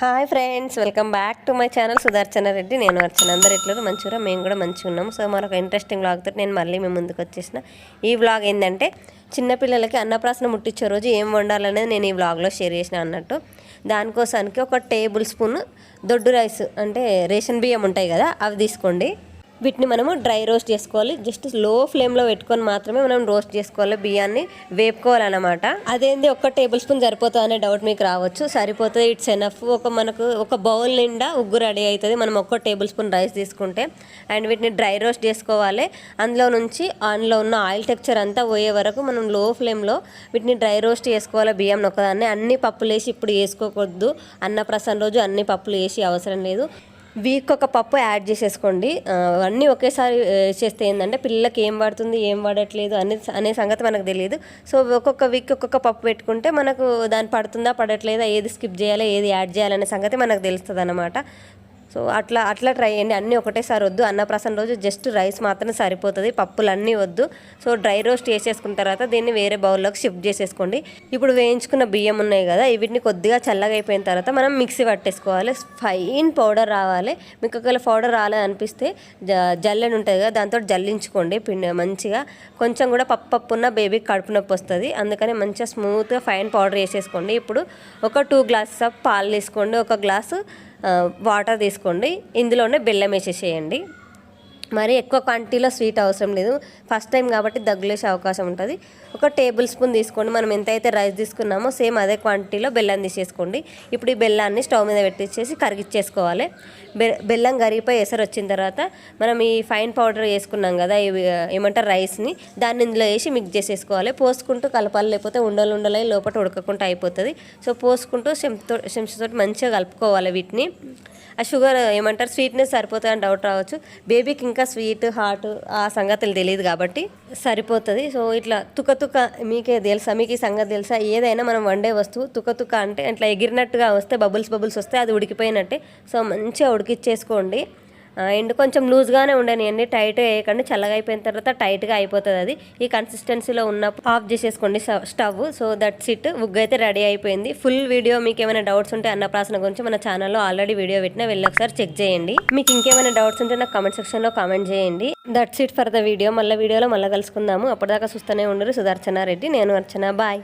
Hi friends, welcome back to my channel Sudarshana Reddy. నేను అర్చన. అందరు ఎట్లా మంచిగా, మేము కూడా మంచిగా ఉన్నాము. సో మరొక ఇంట్రెస్టింగ్ వ్లాగ్ తోటి నేను మళ్ళీ మేము ముందుకు వచ్చేసిన. ఈ వ్లాగ్ ఏంటంటే చిన్నపిల్లలకి అన్నప్రాసన ముట్టించే రోజు ఏం వండాలనేది నేను ఈ వ్లాగ్లో షేర్ చేసిన అన్నట్టు. దానికోసానికి ఒక టేబుల్ స్పూన్ దొడ్డు రైస్ అంటే రేషన్ బియ్యం ఉంటాయి కదా, అవి తీసుకోండి. వీటిని మనము డ్రై రోస్ట్ చేసుకోవాలి. జస్ట్ లో ఫ్లేమ్లో పెట్టుకొని మాత్రమే మనం రోస్ట్ చేసుకోవాలి. బియ్యాన్ని వేపుకోవాలన్నమాట. అదేంది ఒక్క టేబుల్ స్పూన్ సరిపోతుంది అనే డౌట్ మీకు రావచ్చు. సరిపోతుంది, ఇట్స్ ఎనఫ్. మనకు ఒక బౌల్ నిండా ఉగ్గు రెడీ అవుతుంది మనం ఒక్క టేబుల్ స్పూన్ రైస్ తీసుకుంటే. అండ్ వీటిని డ్రై రోస్ట్ చేసుకోవాలి. అందులో ఉన్న ఆయిల్ టెక్చర్ అంతా పోయే వరకు మనం లో ఫ్లేమ్లో వీటిని డ్రై రోస్ట్ చేసుకోవాలి. బియ్యం నొక్కదాన్ని అన్ని పప్పులు వేసి ఇప్పుడు వేసుకోకూడదు. అన్నప్రసాదం రోజు అన్ని పప్పులు వేసి అవసరం లేదు. వీక్ ఒక పప్పు యాడ్ చేసేసుకోండి. అన్నీ ఒకేసారి చేస్తే ఏంటంటే పిల్లలకి ఏం పడుతుంది ఏం పడట్లేదు అనే సంగతి మనకు తెలియదు. సో ఒక్కొక్క వీక్ ఒక్కొక్క పప్పు పెట్టుకుంటే మనకు దాని పడుతుందా పడట్లేదా, ఏది స్కిప్ చేయాలి ఏది యాడ్ చేయాలనే సంగతి మనకు తెలుస్తుంది అన్నమాట. సో అట్లా ట్రై చేయండి. అన్నీ ఒకటేసారి వద్దు. అన్నప్రాసన రోజు జస్ట్ రైస్ మాత్రం సరిపోతుంది, పప్పులు అన్నీ వద్దు. సో డ్రై రోస్ట్ చేసేసుకున్న తర్వాత దీన్ని వేరే బౌల్లోకి షిఫ్ట్ చేసేసుకోండి. ఇప్పుడు వేయించుకున్న బియ్యం ఉన్నాయి కదా, వీటిని కొద్దిగా చల్లగా అయిపోయిన తర్వాత మనం మిక్సీ పట్టేసుకోవాలి. ఫైన్ పౌడర్ రావాలి. మీకు ఒకవేళ పౌడర్ రాలేదనిపిస్తే జల్లెడ ఉంటుంది కదా, దాంతో జల్లించుకోండి పిండి మంచిగా. కొంచెం కూడా పప్పు ఉన్న బేబీకి కడుపు నొప్పి వస్తుంది, అందుకని మంచిగా స్మూత్గా ఫైన్ పౌడర్ వేసేసుకోండి. ఇప్పుడు ఒక 2 గ్లాసెస్ ఆఫ్ పాలు తీసుకోండి, ఒక గ్లాసు వాటర్ తీసుకోండి. ఇందులోనే బెల్లం వేసేసేయండి. మరి ఎక్కువ క్వాంటిటీలో స్వీట్ అవసరం లేదు, ఫస్ట్ టైం కాబట్టి దగ్గులేసే అవకాశం ఉంటుంది. ఒక టేబుల్ స్పూన్ తీసుకోండి. మనం ఎంతైతే రైస్ తీసుకున్నామో సేమ్ అదే క్వాంటిటీలో బెల్లం తీసేసుకోండి. ఇప్పుడు ఈ బెల్లాన్ని స్టవ్ మీద పెట్టించేసి కరిగిచ్చేసుకోవాలి. బెల్లం కరిగిపోయి ఎసరు వచ్చిన తర్వాత మనం ఈ ఫైన్ పౌడర్ వేసుకున్నాం కదా, ఏమంటారు రైస్ని, దాన్ని ఇందులో వేసి మిక్స్ చేసేసుకోవాలి. పోసుకుంటూ కలపాలి, లేకపోతే ఉండలు లోపల ఉడకకుండా అయిపోతుంది. సో పోసుకుంటూ చెంచాతోటి మంచిగా కలుపుకోవాలి వీటిని. ఆ షుగర్ ఏమంటారు స్వీట్నెస్ సరిపోతుందని డౌట్ రావచ్చు. బేబీకి ఇంకా స్వీట్ హాట్ ఆ సంగతులు తెలియదు కాబట్టి సరిపోతుంది. సో ఇట్లా తుక మీకే తెలుసా, మీకు ఈ సంగతి తెలుసా? ఏదైనా మనం వండే వస్తువు తుక అంటే ఇట్లా ఎగిరినట్టుగా వస్తే బబుల్స్ వస్తే అది ఉడికిపోయినట్టే. సో మంచిగా ఉడికిచ్చేసుకోండి. అండ్ కొంచెం లూజ్గానే ఉండనియండి, టైట్ వేయకండి. చల్లగా అయిపోయిన తర్వాత టైట్గా అయిపోతుంది. అది ఈ కన్సిస్టెన్సీలో ఉన్నప్పుడు ఆఫ్ చేసేసుకోండి స్టవ్. So that's it. ఉగ్గు అయితే రెడీ అయిపోయింది. ఫుల్ వీడియో మీకు ఏమైనా డౌట్స్ ఉంటే అన్నప్రాసన గురించి మన ఛానల్లో ఆల్రెడీ వీడియో పెట్టినా, వెళ్ళి ఒకసారి చెక్ చేయండి. మీకు ఇంకేమైనా డౌట్స్ ఉంటే నాకు కామెంట్ సెక్షన్లో కామెంట్ చేయండి. That's it for the video. వీడియోలో మళ్ళీ కలుసుకుందాము. అప్పటిదాకా చూస్తూనే ఉండరు. సుదర్శన రెడ్డి. నేను అర్చన. బాయ్.